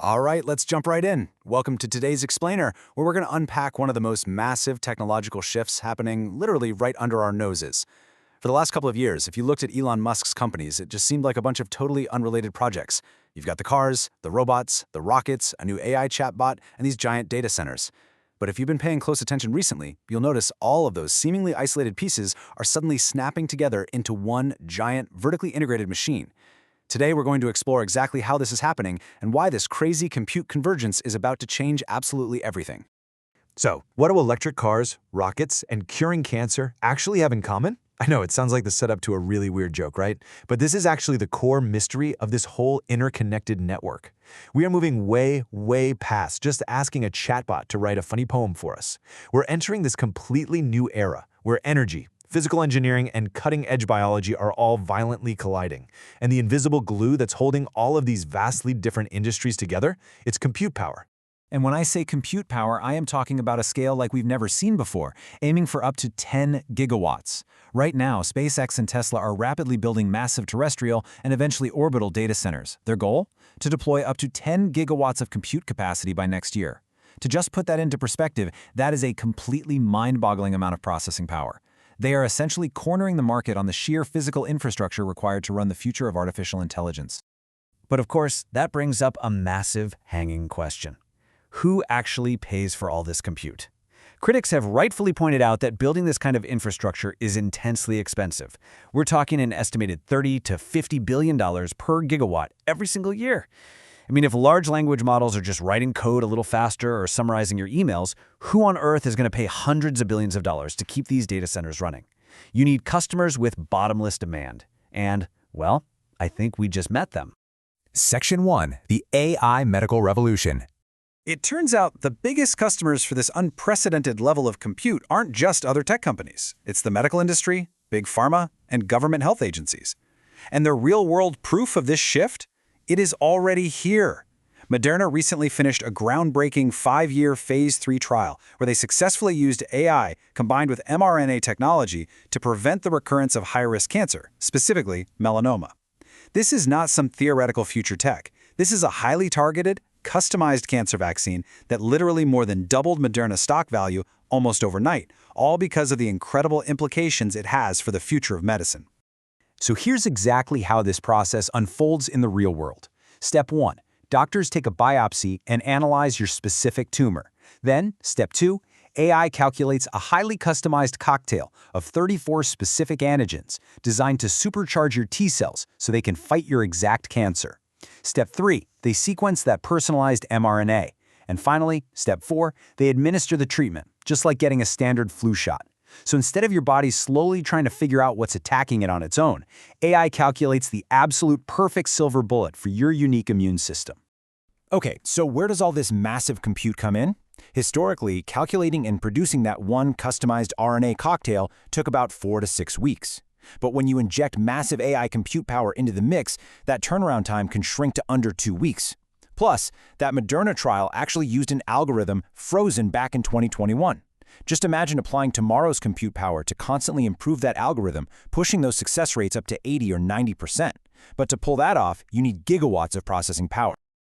All right, let's jump right in. Welcome to today's Explainer, where we're going to unpack one of the most massive technological shifts happening literally right under our noses. For the last couple of years, if you looked at Elon Musk's companies, it just seemed like a bunch of totally unrelated projects. You've got the cars, the robots, the rockets, a new AI chatbot, and these giant data centers. But if you've been paying close attention recently, you'll notice all of those seemingly isolated pieces are suddenly snapping together into one giant, vertically integrated machine. Today, we're going to explore exactly how this is happening and why this crazy compute convergence is about to change absolutely everything. So, what do electric cars, rockets, and curing cancer actually have in common? I know it sounds like the setup to a really weird joke, right? But this is actually the core mystery of this whole interconnected network. We are moving way, way past just asking a chatbot to write a funny poem for us. We're entering this completely new era where energy, physical engineering, and cutting-edge biology are all violently colliding. And the invisible glue that's holding all of these vastly different industries together, it's compute power. And when I say compute power, I am talking about a scale like we've never seen before, aiming for up to 10 gigawatts. Right now, SpaceX and Tesla are rapidly building massive terrestrial and eventually orbital data centers. Their goal? To deploy up to 10 gigawatts of compute capacity by next year. To just put that into perspective, that is a completely mind-boggling amount of processing power. They are essentially cornering the market on the sheer physical infrastructure required to run the future of artificial intelligence. But of course, that brings up a massive hanging question. Who actually pays for all this compute? Critics have rightfully pointed out that building this kind of infrastructure is intensely expensive. We're talking an estimated $30 to $50 billion per gigawatt every single year. I mean, if large language models are just writing code a little faster or summarizing your emails, who on earth is going to pay hundreds of billions of dollars to keep these data centers running? You need customers with bottomless demand. And, well, I think we just met them. Section 1. The AI Medical Revolution. It turns out the biggest customers for this unprecedented level of compute aren't just other tech companies. It's the medical industry, big pharma, and government health agencies. And the real-world proof of this shift? It is already here. Moderna recently finished a groundbreaking 5-year Phase 3 trial where they successfully used AI combined with mRNA technology to prevent the recurrence of high-risk cancer, specifically melanoma. This is not some theoretical future tech. This is a highly targeted, customized cancer vaccine that literally more than doubled Moderna's stock value almost overnight, all because of the incredible implications it has for the future of medicine. So here's exactly how this process unfolds in the real world. Step 1. Doctors take a biopsy and analyze your specific tumor. Then, Step 2. AI calculates a highly customized cocktail of 34 specific antigens designed to supercharge your T cells so they can fight your exact cancer. Step 3. They sequence that personalized mRNA. And finally, Step 4. They administer the treatment, just like getting a standard flu shot. So instead of your body slowly trying to figure out what's attacking it on its own, AI calculates the absolute perfect silver bullet for your unique immune system. Okay, so where does all this massive compute come in? Historically, calculating and producing that one customized RNA cocktail took about 4 to 6 weeks. But when you inject massive AI compute power into the mix, that turnaround time can shrink to under 2 weeks. Plus, that Moderna trial actually used an algorithm frozen back in 2021. Just imagine applying tomorrow's compute power to constantly improve that algorithm, pushing those success rates up to 80 or 90%. But to pull that off, you need gigawatts of processing power.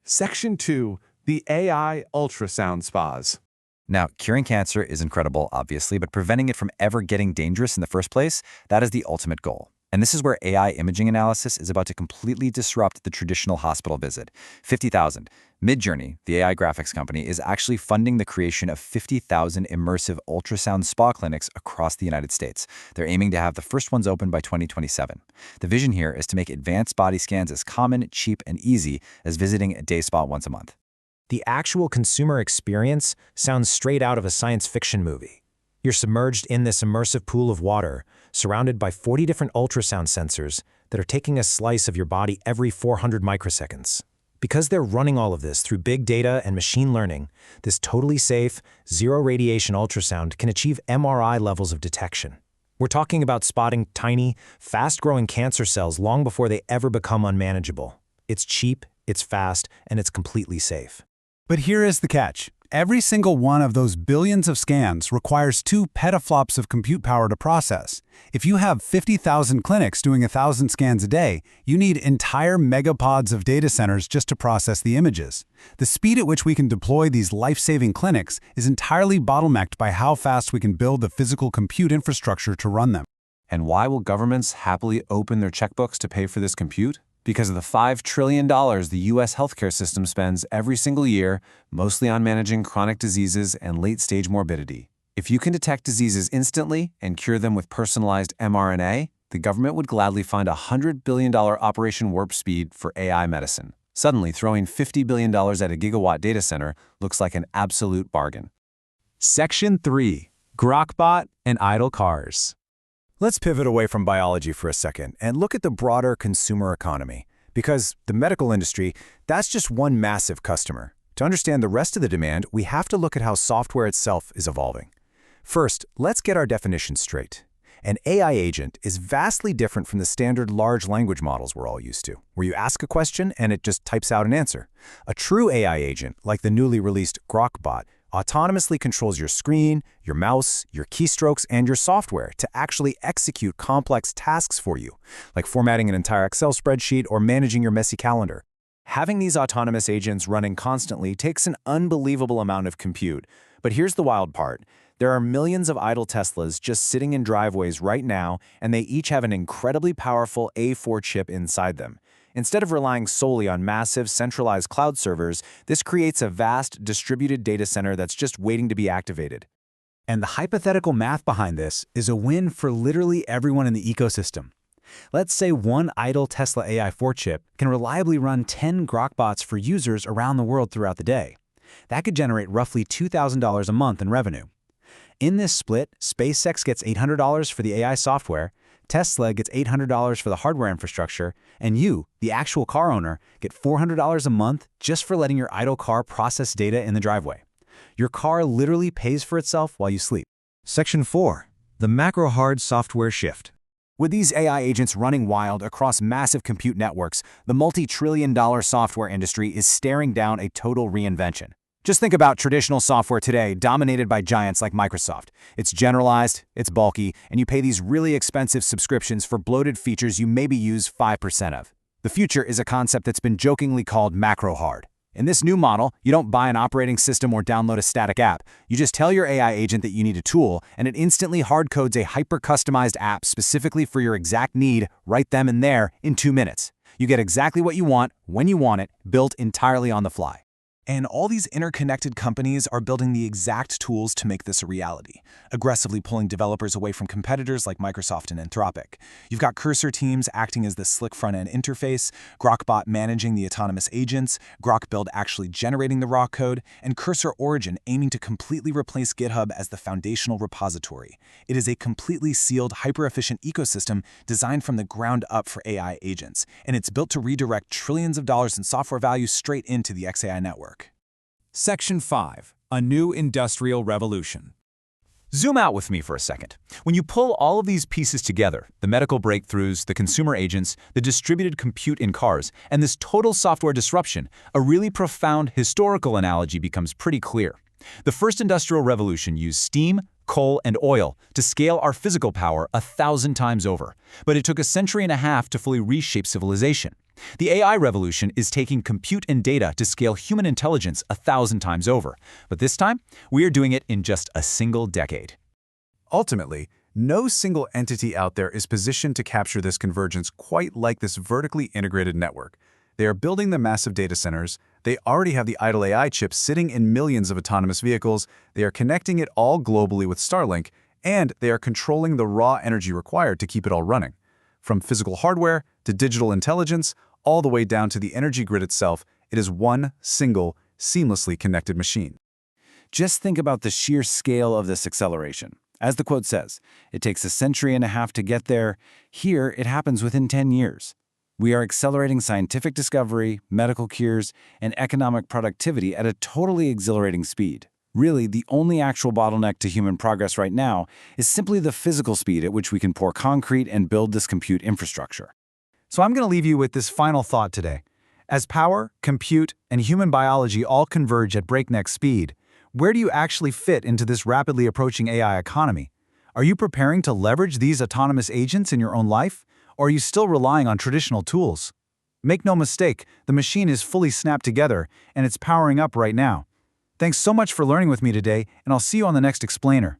Section 2. The AI ultrasound spas. Now, curing cancer is incredible, obviously, but preventing it from ever getting dangerous in the first place, that is the ultimate goal. And this is where AI imaging analysis is about to completely disrupt the traditional hospital visit. 50,000. Midjourney, the AI graphics company, is actually funding the creation of 50,000 immersive ultrasound spa clinics across the United States. They're aiming to have the first ones open by 2027. The vision here is to make advanced body scans as common, cheap, and easy as visiting a day spa once a month. The actual consumer experience sounds straight out of a science fiction movie. You're submerged in this immersive pool of water, surrounded by 40 different ultrasound sensors that are taking a slice of your body every 400 microseconds. Because they're running all of this through big data and machine learning, this totally safe, zero-radiation ultrasound can achieve MRI levels of detection. We're talking about spotting tiny, fast-growing cancer cells long before they ever become unmanageable. It's cheap, it's fast, and it's completely safe. But here is the catch. Every single one of those billions of scans requires 2 petaflops of compute power to process. If you have 50,000 clinics doing 1,000 scans a day, you need entire megapods of data centers just to process the images. The speed at which we can deploy these life-saving clinics is entirely bottlenecked by how fast we can build the physical compute infrastructure to run them. And why will governments happily open their checkbooks to pay for this compute? Because of the $5 trillion the U.S. healthcare system spends every single year, mostly on managing chronic diseases and late-stage morbidity. If you can detect diseases instantly and cure them with personalized mRNA, the government would gladly fund a $100 billion Operation Warp Speed for AI medicine. Suddenly, throwing $50 billion at a gigawatt data center looks like an absolute bargain. Section 3. Grokbot and idle cars. Let's pivot away from biology for a second and look at the broader consumer economy, because the medical industry, that's just one massive customer. To understand the rest of the demand, we have to look at how software itself is evolving. First, let's get our definition straight. An AI agent is vastly different from the standard large language models we're all used to, where you ask a question and it just types out an answer. A true AI agent, like the newly released Grokbot, autonomously controls your screen, your mouse, your keystrokes, and your software to actually execute complex tasks for you, like formatting an entire Excel spreadsheet or managing your messy calendar. Having these autonomous agents running constantly takes an unbelievable amount of compute. But here's the wild part. There are millions of idle Teslas just sitting in driveways right now, and they each have an incredibly powerful A4 chip inside them. Instead of relying solely on massive, centralized cloud servers, this creates a vast, distributed data center that's just waiting to be activated. And the hypothetical math behind this is a win for literally everyone in the ecosystem. Let's say one idle Tesla AI4 chip can reliably run 10 Grokbots for users around the world throughout the day. That could generate roughly $2,000 a month in revenue. In this split, SpaceX gets $800 for the AI software, Tesla gets $800 for the hardware infrastructure, and you, the actual car owner, get $400 a month just for letting your idle car process data in the driveway. Your car literally pays for itself while you sleep. Section 4. The macro-hard software shift. With these AI agents running wild across massive compute networks, the multi-trillion-dollar software industry is staring down a total reinvention. Just think about traditional software today dominated by giants like Microsoft. It's generalized, it's bulky, and you pay these really expensive subscriptions for bloated features you maybe use 5% of. The future is a concept that's been jokingly called macro-hard. In this new model, you don't buy an operating system or download a static app. You just tell your AI agent that you need a tool, and it instantly hard-codes a hyper-customized app specifically for your exact need right then and there in 2 minutes. You get exactly what you want, when you want it, built entirely on the fly. And all these interconnected companies are building the exact tools to make this a reality, aggressively pulling developers away from competitors like Microsoft and Anthropic. You've got Cursor teams acting as the slick front-end interface, Grokbot managing the autonomous agents, Grokbuild actually generating the raw code, and Cursor Origin aiming to completely replace GitHub as the foundational repository. It is a completely sealed, hyper-efficient ecosystem designed from the ground up for AI agents, and it's built to redirect trillions of dollars in software value straight into the XAI network. Section 5. A new industrial revolution. Zoom out with me for a second. When you pull all of these pieces together, the medical breakthroughs, the consumer agents, the distributed compute in cars, and this total software disruption, a really profound historical analogy becomes pretty clear. The first industrial revolution used steam, coal, and oil to scale our physical power 1,000 times over, but it took a century and a half to fully reshape civilization. The AI revolution is taking compute and data to scale human intelligence 1,000 times over, but this time, we are doing it in just a single decade. Ultimately, no single entity out there is positioned to capture this convergence quite like this vertically integrated network. They are building the massive data centers, they already have the idle AI chips sitting in millions of autonomous vehicles, they are connecting it all globally with Starlink, and they are controlling the raw energy required to keep it all running. From physical hardware to digital intelligence, all the way down to the energy grid itself, it is one single, seamlessly connected machine. Just think about the sheer scale of this acceleration. As the quote says, it takes a century and a half to get there. Here, it happens within 10 years. We are accelerating scientific discovery, medical cures, and economic productivity at a totally exhilarating speed. Really, the only actual bottleneck to human progress right now is simply the physical speed at which we can pour concrete and build this compute infrastructure. So I'm going to leave you with this final thought today. As power, compute, and human biology all converge at breakneck speed, Where do you actually fit into this rapidly approaching AI economy? Are you preparing to leverage these autonomous agents in your own life, or are you still relying on traditional tools? Make no mistake, the machine is fully snapped together, and it's powering up right now. Thanks so much for learning with me today, and I'll see you on the next explainer.